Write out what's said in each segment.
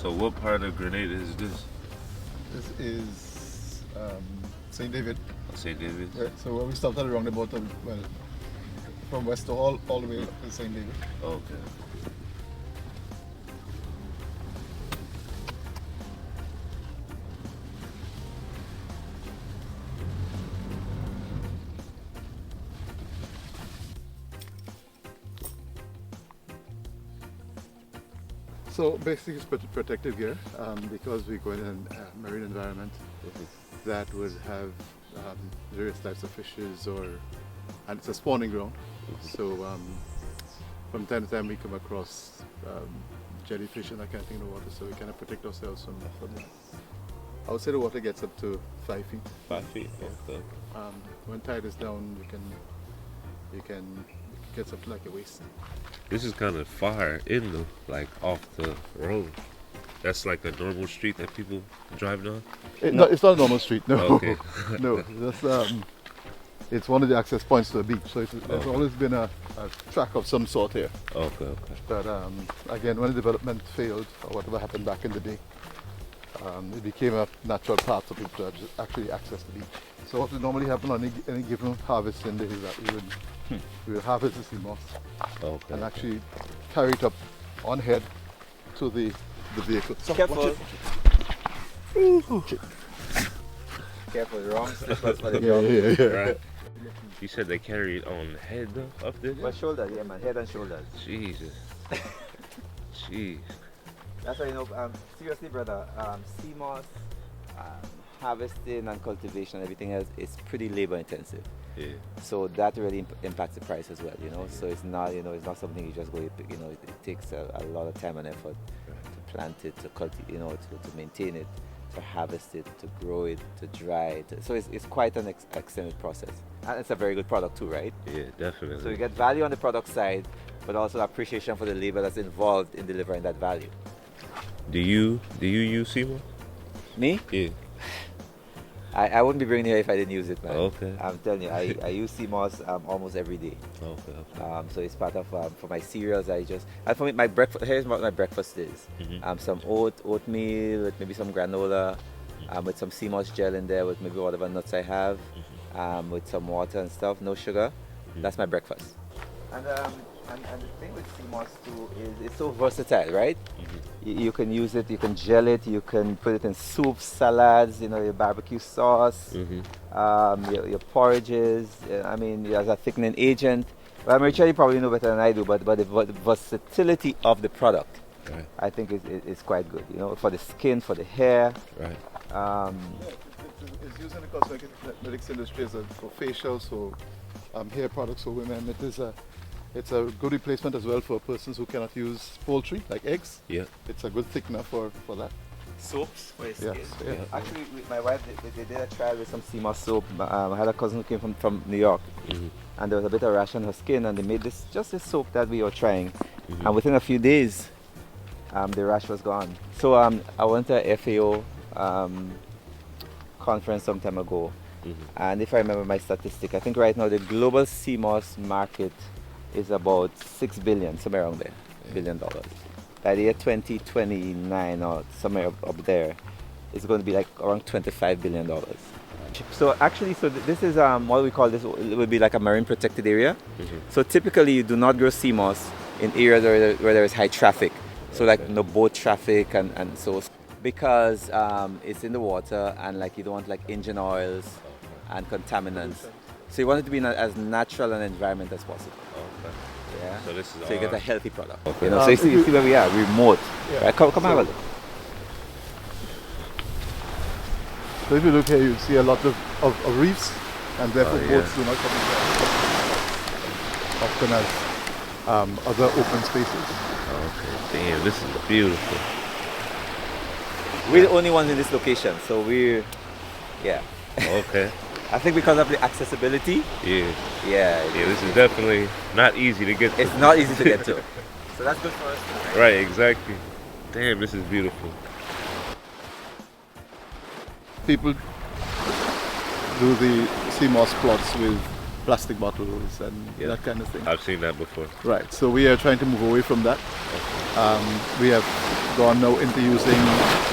So what part of Grenada is this? This is St. David. St. David? Right. So we stopped at the roundabout, well, from West to all the way to St. David. Okay. So basically it's protective gear because we go in a marine environment that would have various types of fishes and it's a spawning ground. So from time to time we come across jellyfish and that kind of thing in the water, so we kind of protect ourselves from that. I would say the water gets up to 5 feet. 5 feet? Okay. When tide is down, you can it gets up to like your waist. This is kind of far in though, like off the road. That's like a normal street that people drive down? No, it's not a normal street, no. Okay. No, that's, it's one of the access points to the beach, so there's always been a track of some sort here. Okay. But again, when the development failed, or whatever happened back in the day, it became a natural path for people to actually access the beach. So what would normally happen on any given harvesting day is that we would harvest the seamoss and actually carry it up on head to the vehicle. So Careful. Careful, wrong slippers for the yeah. Right. You said they carry it on head though, up there? But shoulders, yeah man, head and shoulders. Jesus. Jeez. That's why, you know, seriously brother, Seamoss, harvesting and cultivation and everything else is pretty labor intensive. Yeah. So that really impacts the price as well, you know. So it's not, you know, it's not something you just go, you know, it takes a lot of time and effort to plant it, to cultivate, you know, to maintain it, to harvest it, to grow it, to dry it. So it's quite an extended process. And it's a very good product too, right? Yeah, definitely. So you get value on the product side, but also appreciation for the labor that's involved in delivering that value. Do you use Seamoss? Me? Yeah. I wouldn't be bringing it here if I didn't use it, man. Okay. I'm telling you, I use Seamoss almost every day. Okay. So it's part of for my cereals. And for me, my breakfast. Here's what my breakfast is: some oatmeal with maybe some granola, with some Seamoss gel in there, with maybe whatever nuts I have, with some water and stuff. No sugar. That's my breakfast. And the thing with Seamoss too is it's so versatile, right? You can use it, you can gel it, you can put it in soups, salads, you know, your barbecue sauce, your porridges. I mean, as a thickening agent. Well, Richard, you probably know better than I do, but the versatility of the product, I think is quite good. You know, for the skin, for the hair. Right. It's used in the cosmetics industry for facials, for hair products for women. It's a good replacement as well for persons who cannot use poultry, like eggs. Yeah. It's a good thickener for that. Soaps for your skin. Yes, yeah. Actually, with my wife, they did a trial with some Seamoss soap. I had a cousin who came from New York, and there was a bit of rash on her skin, and they made this soap that we were trying, and within a few days, the rash was gone. So I went to a FAO conference some time ago, and if I remember my statistic, I think right now the global Seamoss market is about $6 billion, somewhere around there, $1 billion. By the year 2029 or somewhere up there, it's going to be like around $25 billion. So actually, this is what we call this, it would be like a marine protected area. So typically you do not grow Seamoss in areas where there is high traffic. So like no boat traffic and so, because it's in the water and like you don't want like engine oils and contaminants. So you want it to be in as natural an environment as possible. Okay. Yeah. So you get a healthy product. Okay. You know, so you see where we are, remote. Yeah. Right? Come have a look. So if you look here, you see a lot of reefs, and therefore boats do not come in there. Often as other open spaces. Okay. Damn, this is beautiful. We're the only ones in this location, so yeah. Okay. I think because of the accessibility. Yeah. Yeah. This is definitely not easy to get to. It's not easy to get to. So that's good for us. Right, exactly. Damn, this is beautiful. People do the Seamoss plots with plastic bottles and that kind of thing. I've seen that before. Right, so we are trying to move away from that. We have gone now into using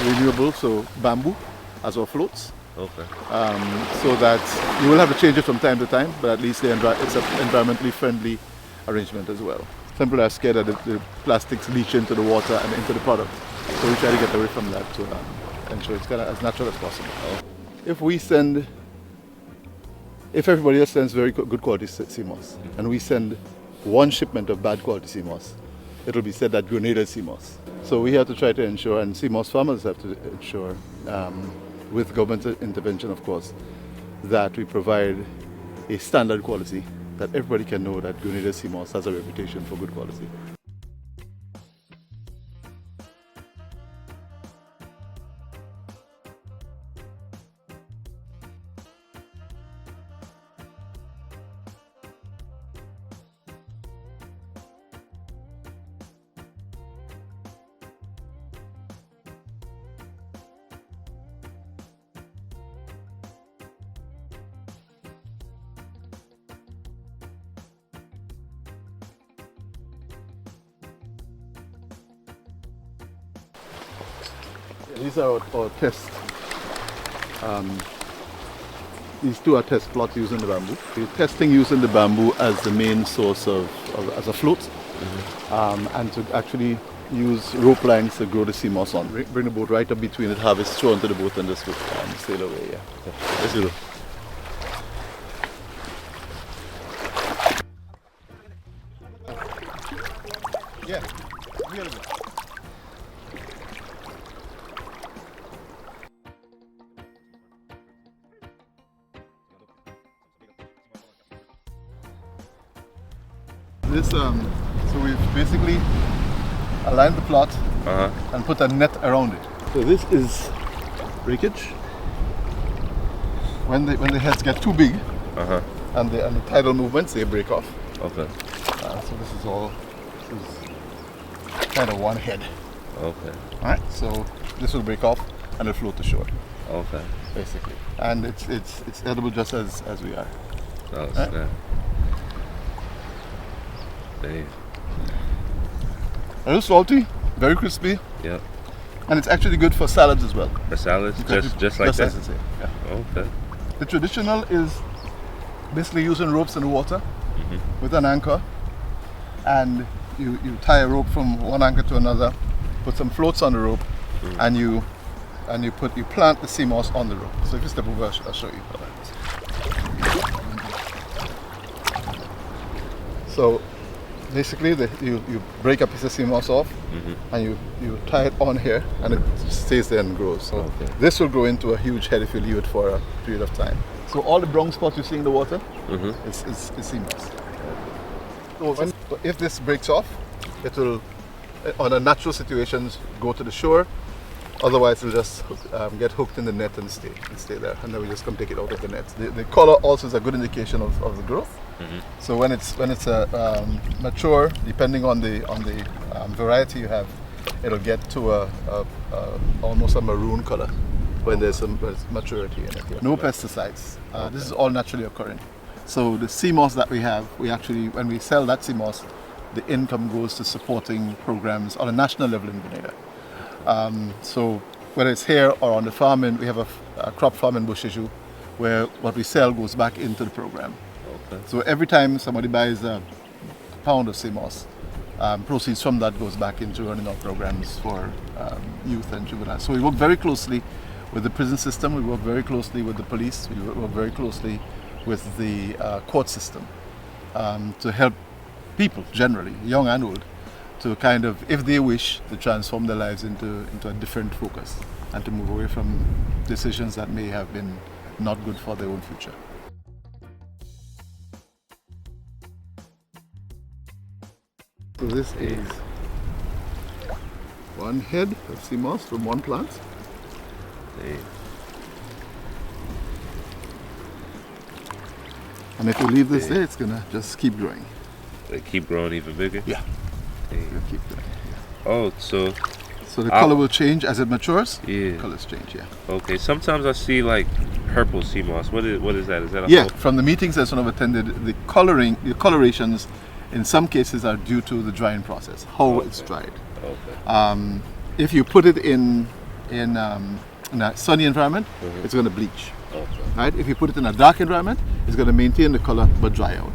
renewable, so bamboo, as our floats. Okay. So that you will have to change it from time to time, but at least it's an environmentally friendly arrangement as well. Some people are scared that the plastics leach into the water and into the product, so we try to get away from that to ensure it's kind of as natural as possible. If everybody else sends very good quality Seamoss, and we send one shipment of bad quality Seamoss, it'll be said that Grenada is Seamoss. So we have to try to ensure, and Seamoss farmers have to ensure, with government intervention of course, that we provide a standard quality that everybody can know that Grenada Seamoss has a reputation for good quality. These are our test. These two are test plots using the bamboo. We're testing using the bamboo as the main source as a float, and to actually use rope lines to grow the Seamoss on. Bring the boat right up between it, have it thrown into the boat, and just sail away. Yeah. Let's do it. Yeah. Beautiful. So we've basically aligned the plot and put a net around it. So this is breakage. When the heads get too big and the tidal movements, they break off. Okay. So this is kind of one head. Okay. Alright, so this will break off and it'll float to shore. Okay. Basically. And it's edible just as we are. Oh, snap. Damn. A little salty, very crispy. Yep. And it's actually good for salads as well. For salads? Just like that? As I say, yeah. Okay. The traditional is basically using ropes in the water with an anchor, and you tie a rope from one anchor to another, put some floats on the rope, and you plant the Seamoss on the rope. So if you step over, I'll show you. So basically you break a piece of Seamoss off and you tie it on here, and it stays there and grows. So this will grow into a huge head if you leave it for a period of time. So all the brown spots you see in the water is Seamoss. So if this breaks off, it will, under natural situations, go to the shore. Otherwise, it'll just get hooked in the net and stay there, and then we just come take it out of the net. The color also is a good indication of the growth. So when it's mature, depending on the variety you have, it'll get to almost a maroon color when there's some maturity in it. No pesticides. This is all naturally occurring. So the Seamoss that we have, when we sell that Seamoss, the income goes to supporting programs on a national level in Grenada. So whether it's here or on the farm, we have a crop farm in Bushiju, where what we sell goes back into the program. Okay. So every time somebody buys a pound of Seamoss, proceeds from that goes back into running our programs for youth and juveniles. So we work very closely with the prison system, we work very closely with the police, we work very closely with the court system to help people generally, young and old, to kind of, if they wish, to transform their lives into a different focus and to move away from decisions that may have been not good for their own future. So this is one head of Seamoss from one plant. Hey. And if you leave this there, it's gonna just keep growing. They keep growing even bigger? Yeah. Hey. It'll keep growing. Yeah. Oh, so the color will change as it matures. Yeah. Colors change, yeah. Okay. Sometimes I see like purple Seamoss. What is that? Is that a yeah? From the meetings that I've attended, the colorations in some cases are due to the drying process, how it's dried. Okay. If you put it in a sunny environment, it's going to bleach. Okay. Right? If you put it in a dark environment, it's going to maintain the color but dry out.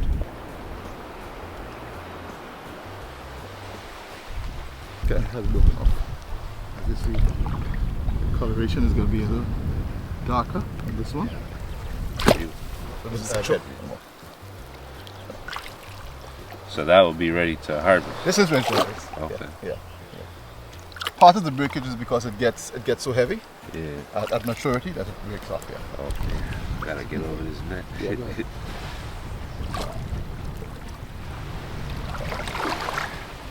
Okay, it has broken off. As you see, the coloration is going to be a little darker than this one. So that will be ready to harvest. This is ready to harvest. Okay. Yeah. Part of the breakage is because it gets so heavy Yeah. at maturity that it breaks off. Yeah. Okay. Gotta get over this net. Yeah, go ahead.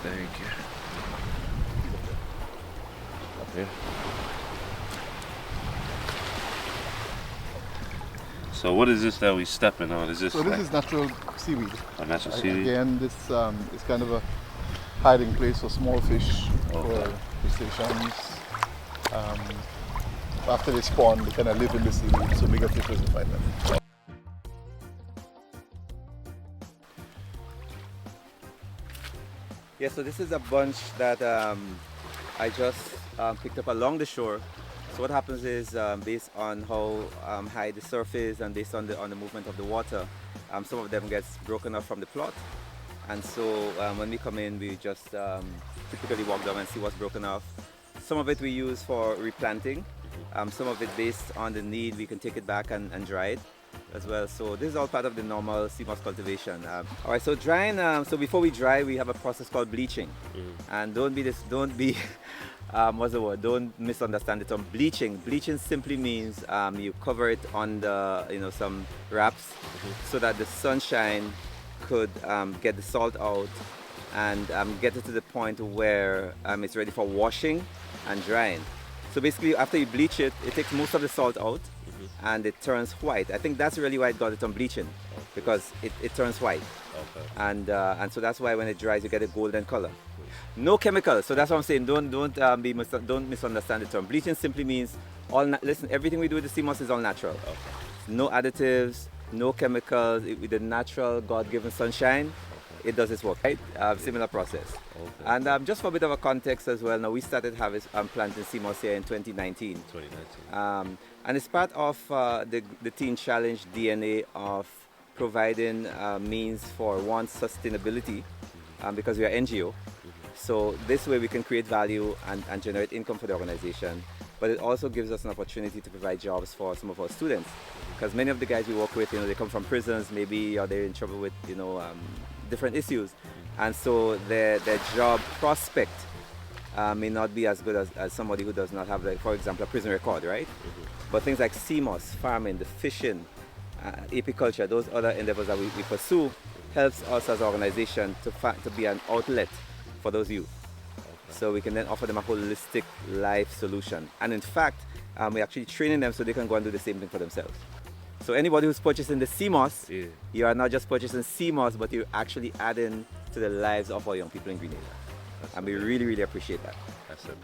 Thank you. Yeah. So what is this that we stepping on? Is this So this like is natural seaweed. a natural seaweed? Again, this is kind of a hiding place for small fish, Okay. for crustaceans. After they spawn, they kind of live in the seaweed, so bigger fish doesn't find them. Yeah, so this is a bunch that I just picked up along the shore. So what happens is, based on how high the surf is and based on the movement of the water, some of them gets broken off from the plot. And so when we come in, we just typically walk down and see what's broken off. Some of it we use for replanting. Some of it based on the need, we can take it back and dry it as well. So this is all part of the normal Seamoss cultivation. All right, so drying. So before we dry, we have a process called bleaching. And don't be what's the word? Don't misunderstand the term bleaching. Bleaching simply means you cover it under some wraps so that the sunshine could get the salt out and get it to the point where it's ready for washing and drying. So basically, after you bleach it, it takes most of the salt out and it turns white. I think that's really why it got it on bleaching, because it turns white. Okay. And so that's why when it dries, you get a golden color. No chemicals. So that's what I'm saying. Don't misunderstand the term. Bleaching simply means listen. Everything we do with the Seamoss is all natural. Okay. No additives, no chemicals. With the natural God-given sunshine, it does its work. Right? Similar process. Okay. And just for a bit of a context as well, now we started planting Seamoss here in 2019. 2019. And it's part of the Teen Challenge DNA of providing means for one, sustainability, because we are NGO. So this way we can create value and generate income for the organization. But it also gives us an opportunity to provide jobs for some of our students. Because many of the guys we work with, they come from prisons, maybe, or they're in trouble with, different issues. And so their job prospect may not be as good as somebody who does not have, like, for example, a prison record, right? But things like Seamoss, farming, the fishing, apiculture, those other endeavors that we pursue helps us as an organization to be an outlet for those youth. So we can then offer them a holistic life solution. And in fact, we're actually training them so they can go and do the same thing for themselves. So anybody who's purchasing the Seamoss, you are not just purchasing Seamoss, but you're actually adding to the lives of our young people in Grenada. And we really, really appreciate that. That's it.